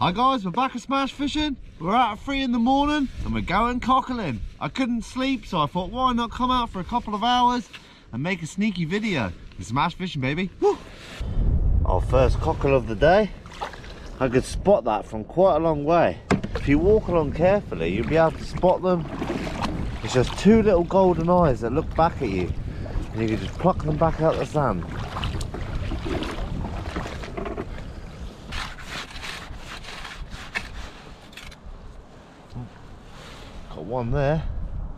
Hi guys, we're back at Smash Fishing. We're out at 3 in the morning and we're going cockling. I couldn't sleep, so I thought why not come out for a couple of hours and make a sneaky video. It's Smash Fishing, baby. Woo! Our first cockle of the day. I could spot that from quite a long way. If you walk along carefully, you'll be able to spot them. It's just two little golden eyes that look back at you, and you can just pluck them back out of the sand. Got one there.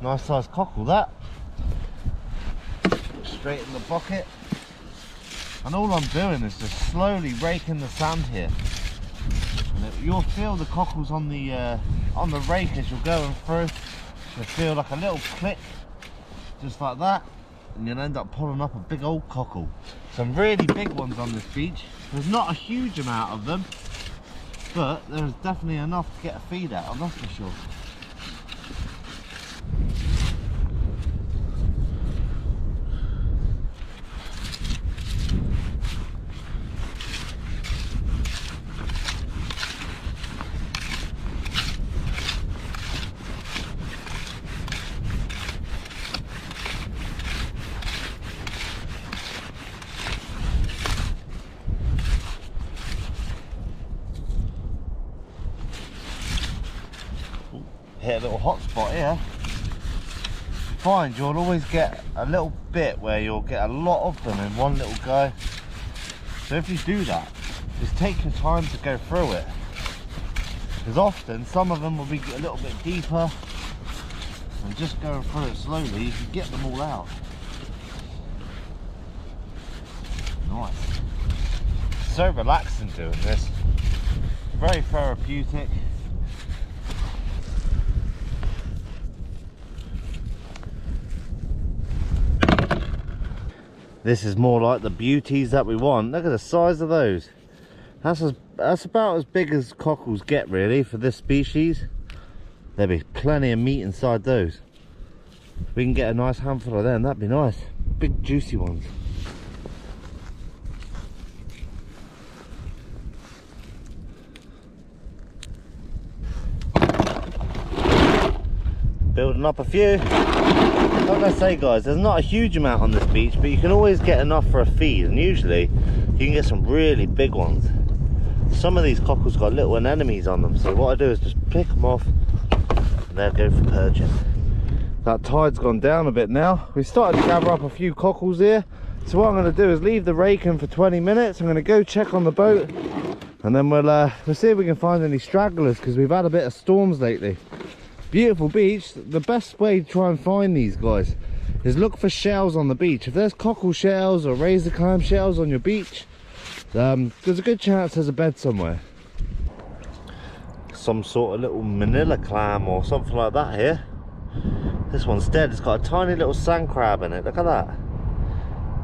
Nice sized cockle that. Straight in the bucket. And all I'm doing is just slowly raking the sand here. And you'll feel the cockles on the rake as you're going through. You'll feel like a little click, just like that, and you'll end up pulling up a big old cockle. Some really big ones on this beach. There's not a huge amount of them, but there's definitely enough to get a feed out of, that's for sure. Hit a little hot spot here. Find you'll always get a little bit where you'll get a lot of them in one little go. So if you do that, just take your time to go through it, because often some of them will be a little bit deeper, and just going through it slowly you can get them all out. Nice. So relaxing doing this. Very therapeutic. This is more like the beauties that we want. Look at the size of those. That's about as big as cockles get really for this species. There'll be plenty of meat inside those. If we can get a nice handful of them, that'd be nice. Big juicy ones. Building up a few. Like I say guys, there's not a huge amount on this beach, but you can always get enough for a feed, and usually you can get some really big ones. Some of these cockles got little anemones on them, so what I do is just pick them off and they'll go for purging. That tide's gone down a bit now. We started to gather up a few cockles here, so what I'm going to do is leave the rake in for 20 minutes. I'm going to go check on the boat, and then we'll see if we can find any stragglers, because we've had a bit of storms lately. Beautiful beach. The best way to try and find these guys is look for shells on the beach. If there's cockle shells or razor clam shells on your beach, there's a good chance there's a bed somewhere. Some sort of little manila clam or something like that here. This one's dead. It's got a tiny little sand crab in it. Look at that.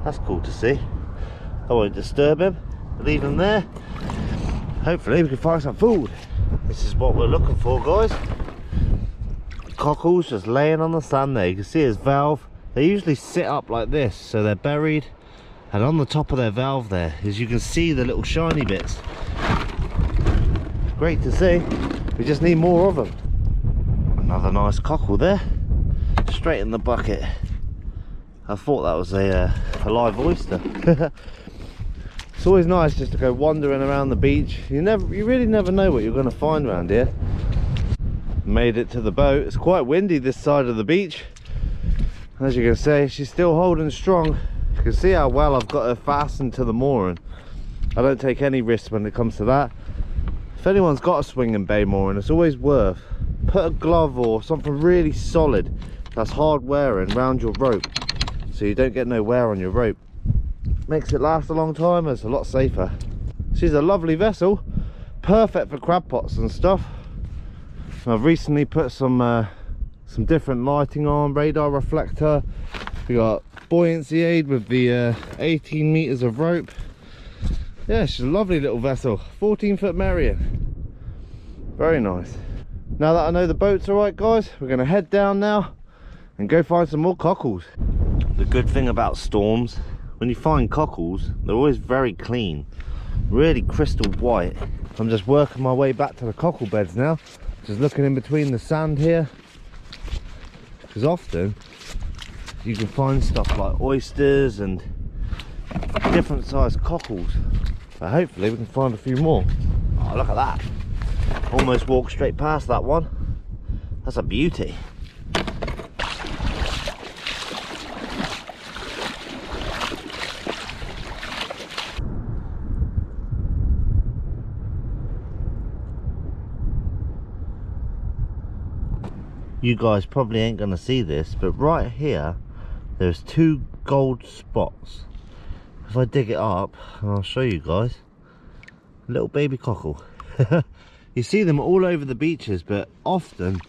That's cool to see. I won't disturb him. Leave him there. Hopefully we can find some food. This is what we're looking for, guys. Cockles just laying on the sand there. You can see his valve. They usually sit up like this, so they're buried, and on the top of their valve there, as you can see, the little shiny bits. Great to see. We just need more of them. Another nice cockle there, straight in the bucket. I thought that was a live oyster. It's always nice just to go wandering around the beach. You really never know what you're going to find around here. Made it to the boat. It's quite windy this side of the beach. As you can see, she's still holding strong. You can see how well I've got her fastened to the mooring. I don't take any risks when it comes to that. If anyone's got a swing and bay mooring, it's always worth put a glove or something really solid that's hard wearing round your rope, so you don't get no wear on your rope. Makes it last a long time. It's a lot safer. She's a lovely vessel, perfect for crab pots and stuff. I've recently put some different lighting on, radar reflector. We got buoyancy aid with the 18 meters of rope. Yeah, she's a lovely little vessel. 14-foot Marion. Very nice. Now that I know the boat's all right, guys, we're going to head down now and go find some more cockles. The good thing about storms, when you find cockles, they're always very clean, really crystal white. I'm just working my way back to the cockle beds now, just looking in between the sand here, because often you can find stuff like oysters and different sized cockles, so hopefully we can find a few more. Oh, look at that, almost walked straight past that one. That's a beauty. You guys probably ain't gonna see this, but right here there's 2 gold spots. If I dig it up, and I'll show you guys, little baby cockle. You see them all over the beaches, but often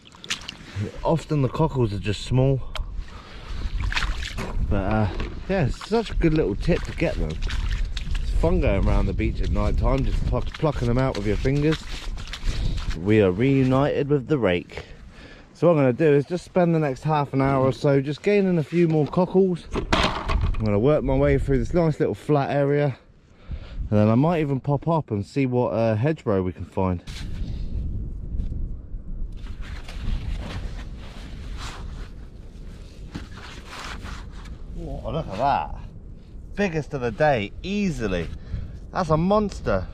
the cockles are just small. But yeah, it's such a good little tip to get them. It's fun going around the beach at night time, just plucking them out with your fingers. We are reunited with the rake. So what I'm going to do is just spend the next half an hour or so just gaining a few more cockles. I'm going to work my way through this nice little flat area, and then I might even pop up and see what hedgerow we can find. Oh, look at that. Biggest of the day, easily. That's a monster.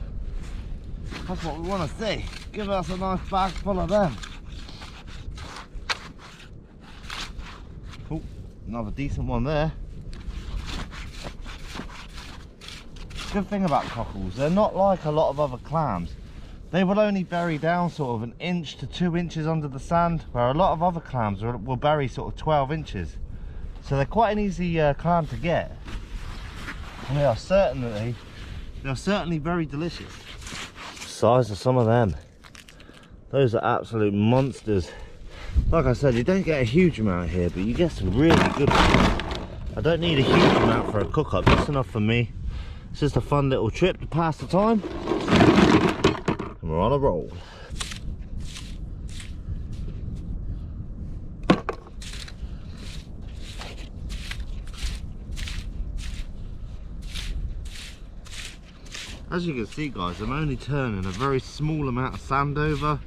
That's what we want to see. Give us a nice bag full of them. Oh, another decent one there. Good thing about cockles, they're not like a lot of other clams. They will only bury down sort of 1 inch to 2 inches under the sand, where a lot of other clams will bury sort of 12 inches. So they're quite an easy clam to get. And they are certainly very delicious. The size of some of them. Those are absolute monsters. Like I said, you don't get a huge amount here, but you get some really good ones. I don't need a huge amount for a cook up, just enough for me. It's just a fun little trip to pass the time. And we're on a roll. As you can see guys, I'm only turning a very small amount of sand over.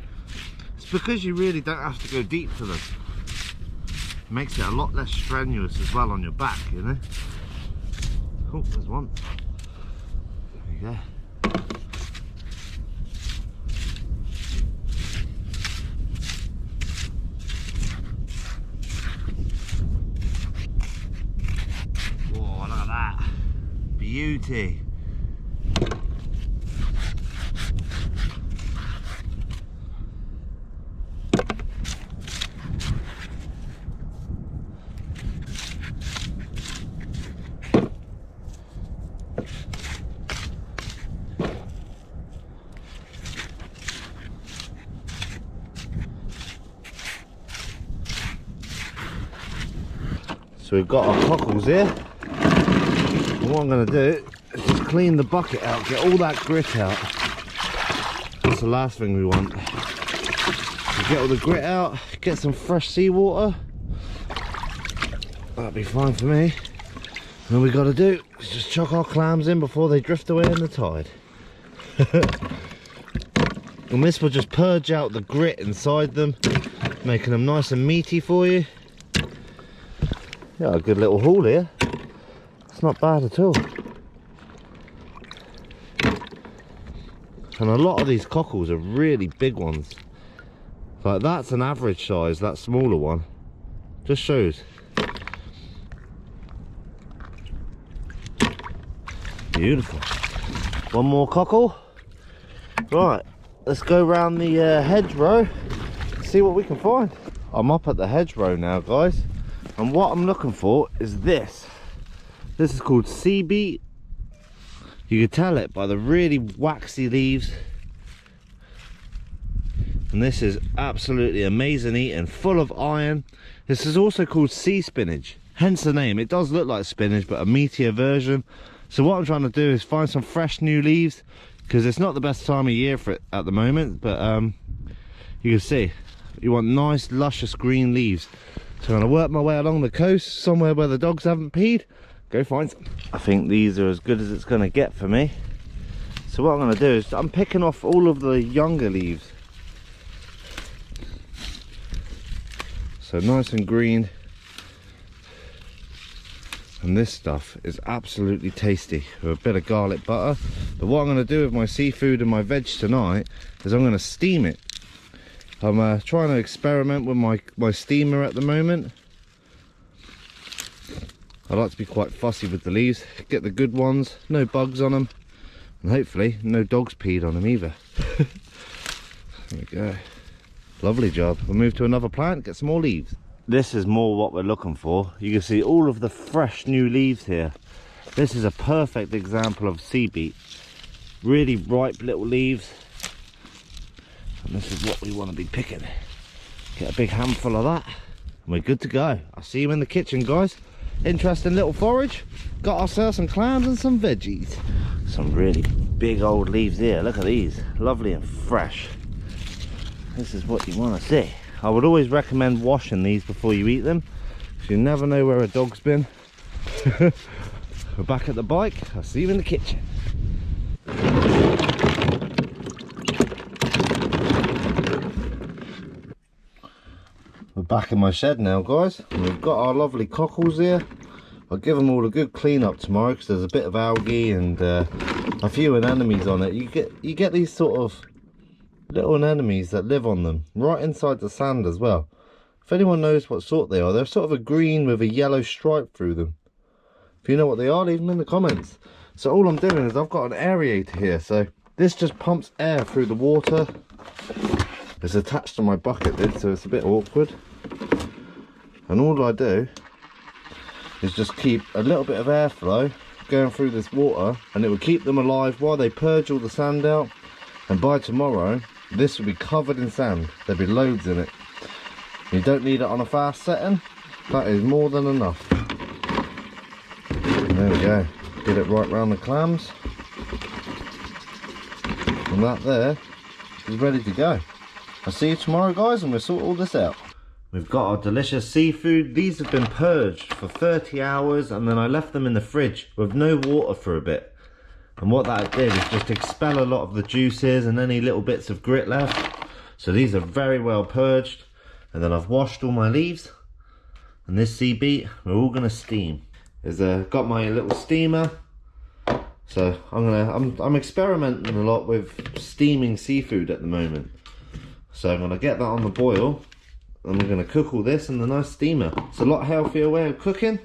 It's because you really don't have to go deep for them. It makes it a lot less strenuous as well on your back, you know. Oh, there's one. There you go. Whoa, look at that. Beauty. So we've got our cockles here, and what I'm going to do is just clean the bucket out, get all that grit out. That's the last thing we want. So get all the grit out, get some fresh seawater, that'll be fine for me. And all we got to do is just chuck our clams in before they drift away in the tide. And this will just purge out the grit inside them, making them nice and meaty for you. Yeah, a good little haul here. It's not bad at all. And a lot of these cockles are really big ones. Like that's an average size, that smaller one. Just shows. Beautiful. One more cockle. Right, let's go around the hedgerow, see what we can find. I'm up at the hedgerow now, guys. And what I'm looking for is this. This is called sea beet. You can tell it by the really waxy leaves. And this is absolutely amazing eating, full of iron. This is also called sea spinach, hence the name. It does look like spinach, but a meatier version. So what I'm trying to do is find some fresh new leaves, because it's not the best time of year for it at the moment, but you can see, you want nice, luscious green leaves. So I'm going to work my way along the coast, somewhere where the dogs haven't peed, go find some. I think these are as good as it's going to get for me. So what I'm going to do is I'm picking off all of the younger leaves. So nice and green. And this stuff is absolutely tasty with a bit of garlic butter. But what I'm going to do with my seafood and my veg tonight is I'm going to steam it. I'm trying to experiment with my steamer at the moment. I like to be quite fussy with the leaves, get the good ones, no bugs on them, and hopefully no dogs peed on them either. There we go. Lovely job. We'll move to another plant, get some more leaves. This is more what we're looking for. You can see all of the fresh new leaves here. This is a perfect example of sea beet. Really ripe little leaves. And this is what we want to be picking. Get a big handful of that and we're good to go. I'll see you in the kitchen, guys. Interesting little forage. Got ourselves some clams and some veggies. Some really big old leaves here. Look at these. Lovely and fresh. This is what you want to see. I would always recommend washing these before you eat them, because you never know where a dog's been. We're back at the bike. I'll see you in the kitchen. We're back in my shed now, guys. And we've got our lovely cockles here. I'll give them all a good clean up tomorrow, because there's a bit of algae and a few anemones on it. You get these sort of little anemones that live on them right inside the sand as well. If anyone knows what sort they are, they're sort of a green with a yellow stripe through them. If you know what they are, leave them in the comments. So all I'm doing is I've got an aerator here, so this just pumps air through the water. It's attached to my bucket lid, so it's a bit awkward, and all I do is just keep a little bit of airflow going through this water, and it will keep them alive while they purge all the sand out. And by tomorrow this will be covered in sand. There'll be loads in it. You don't need it on a fast setting. That is more than enough. And there we go. Get it right round the clams. And that there is ready to go. I'll see you tomorrow, guys, and we'll sort all this out. We've got our delicious seafood. These have been purged for 30 hours and then I left them in the fridge with no water for a bit. And what that did is just expel a lot of the juices and any little bits of grit left. So these are very well purged. And then I've washed all my leaves. And this sea beet, we're all gonna steam. Got my little steamer. So I'm experimenting a lot with steaming seafood at the moment. So I'm gonna get that on the boil. And we're gonna cook all this in the nice steamer. It's a lot healthier way of cooking.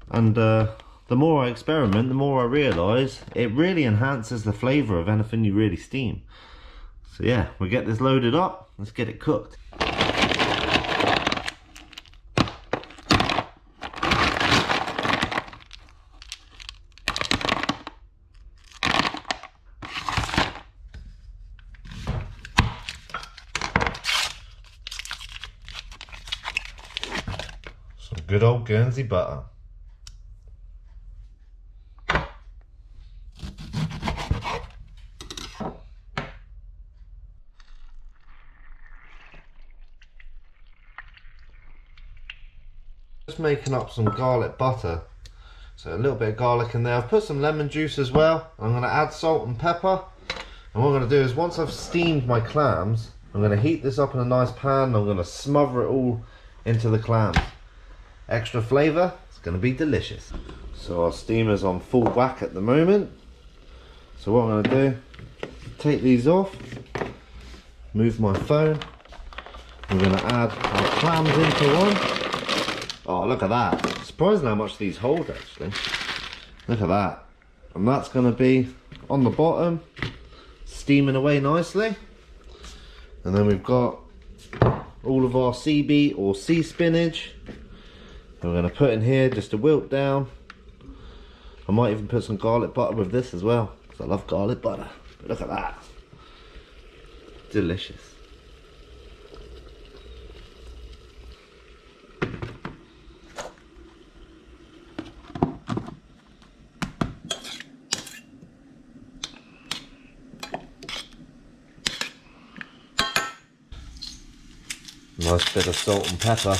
And the more I experiment, the more I realise it really enhances the flavour of anything you really steam. So yeah, we'll get this loaded up, let's get it cooked. Some good old Guernsey butter. Just making up some garlic butter, so a little bit of garlic in there. I've put some lemon juice as well. I'm going to add salt and pepper, and what I'm going to do is once I've steamed my clams, I'm going to heat this up in a nice pan and I'm going to smother it all into the clams. Extra flavour, it's going to be delicious. So our steamer's on full whack at the moment, so what I'm going to do, take these off, move my phone, I'm going to add our clams into one. Oh, look at that. Surprising how much these hold, actually. Look at that. And that's going to be on the bottom, steaming away nicely. And then we've got all of our sea beet or sea spinach. And we're going to put in here just to wilt down. I might even put some garlic butter with this as well, because I love garlic butter. But look at that. Delicious. Nice bit of salt and pepper.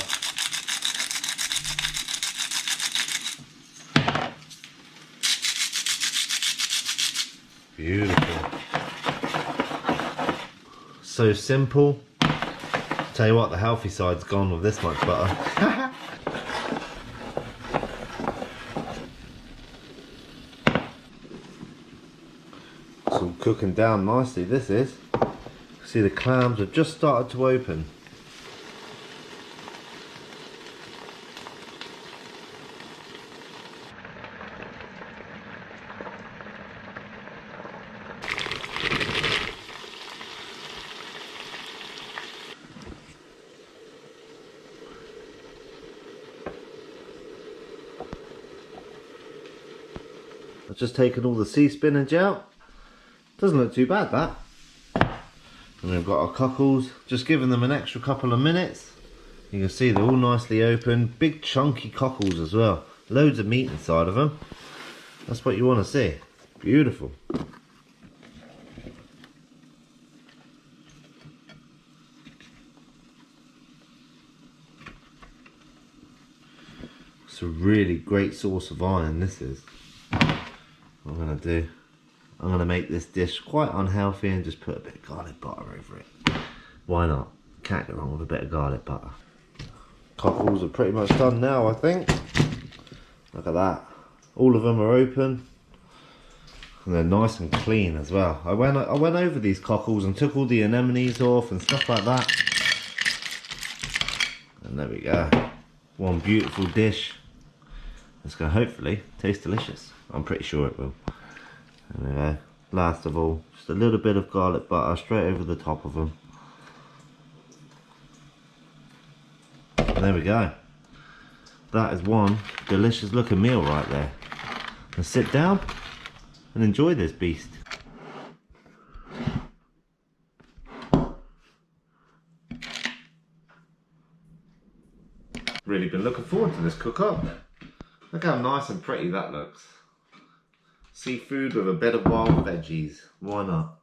Beautiful. So simple. Tell you what, the healthy side's gone with this much butter. It's all cooking down nicely, this is. See, the clams have just started to open. I've just taken all the sea spinach out. Doesn't look too bad, that. And we've got our cockles, just giving them an extra couple of minutes. You can see they're all nicely open, big chunky cockles as well. Loads of meat inside of them. That's what you want to see. Beautiful. It's a really great source of iron, this is. What I'm going to do, I'm going to make this dish quite unhealthy and just put a bit of garlic butter over it. Why not? Can't go wrong with a bit of garlic butter. Cockles are pretty much done now, I think. Look at that. All of them are open. And they're nice and clean as well. I went over these cockles and took all the anemones off and stuff like that. And there we go. One beautiful dish. It's going to hopefully taste delicious. I'm pretty sure it will. Anyway, last of all, just a little bit of garlic butter straight over the top of them. And there we go. That is one delicious looking meal right there. And sit down and enjoy this beast. Really been looking forward to this cook up. Look how nice and pretty that looks. Seafood with a bit of wild veggies. Why not?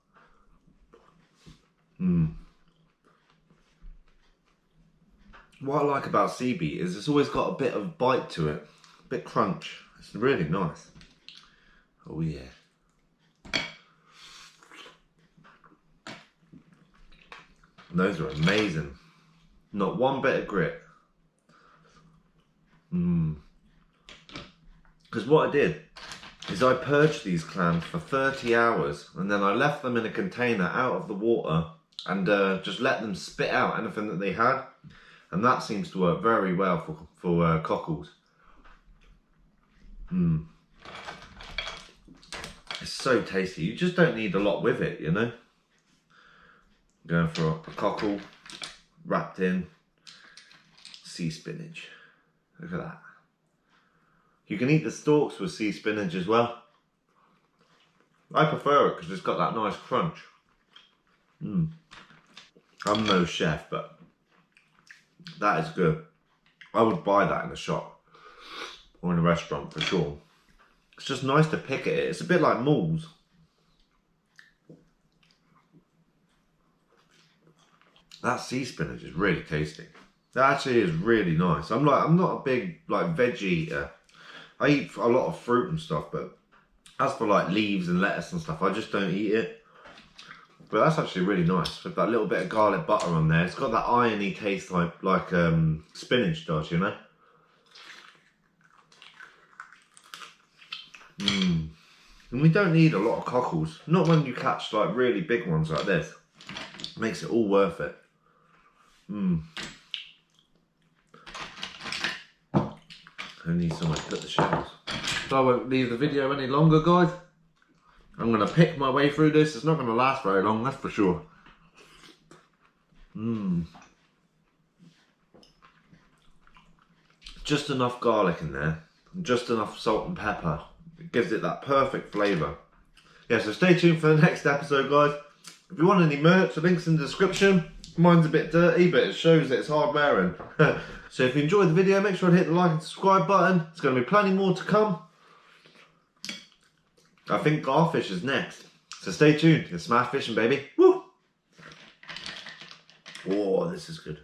What I like about sea beet is it's always got a bit of bite to it. A bit crunch. It's really nice. Oh yeah. And those are amazing. Not one bit of grit. Because what I did is I purged these clams for 30 hours and then I left them in a container out of the water and just let them spit out anything that they had, and that seems to work very well for cockles. It's so tasty. You just don't need a lot with it, you know. Going for a cockle wrapped in sea spinach. Look at that. You can eat the stalks with sea spinach as well. I prefer it because it's got that nice crunch. I'm no chef, but that is good. I would buy that in a shop or in a restaurant for sure. It's just nice to pick at it. It's a bit like muls. That sea spinach is really tasty. That actually is really nice. I'm not a big veggie eater. I eat a lot of fruit and stuff, but as for like leaves and lettuce and stuff, I just don't eat it. But that's actually really nice with that little bit of garlic butter on there. It's got that irony taste like spinach does, you know. And we don't need a lot of cockles. Not when you catch like really big ones like this. It makes it all worth it. I need somewhere to put the shells. So I won't leave the video any longer, guys. I'm going to pick my way through this. It's not going to last very long, that's for sure. Just enough garlic in there. And just enough salt and pepper. It gives it that perfect flavour. Yeah, so stay tuned for the next episode, guys. If you want any merch, the link's in the description. Mine's a bit dirty, but it shows that it's hard wearing. So if you enjoyed the video, make sure to hit the like and subscribe button. There's going to be plenty more to come. I think garfish is next. So stay tuned. It's smash fishing, baby. Woo! Oh, this is good.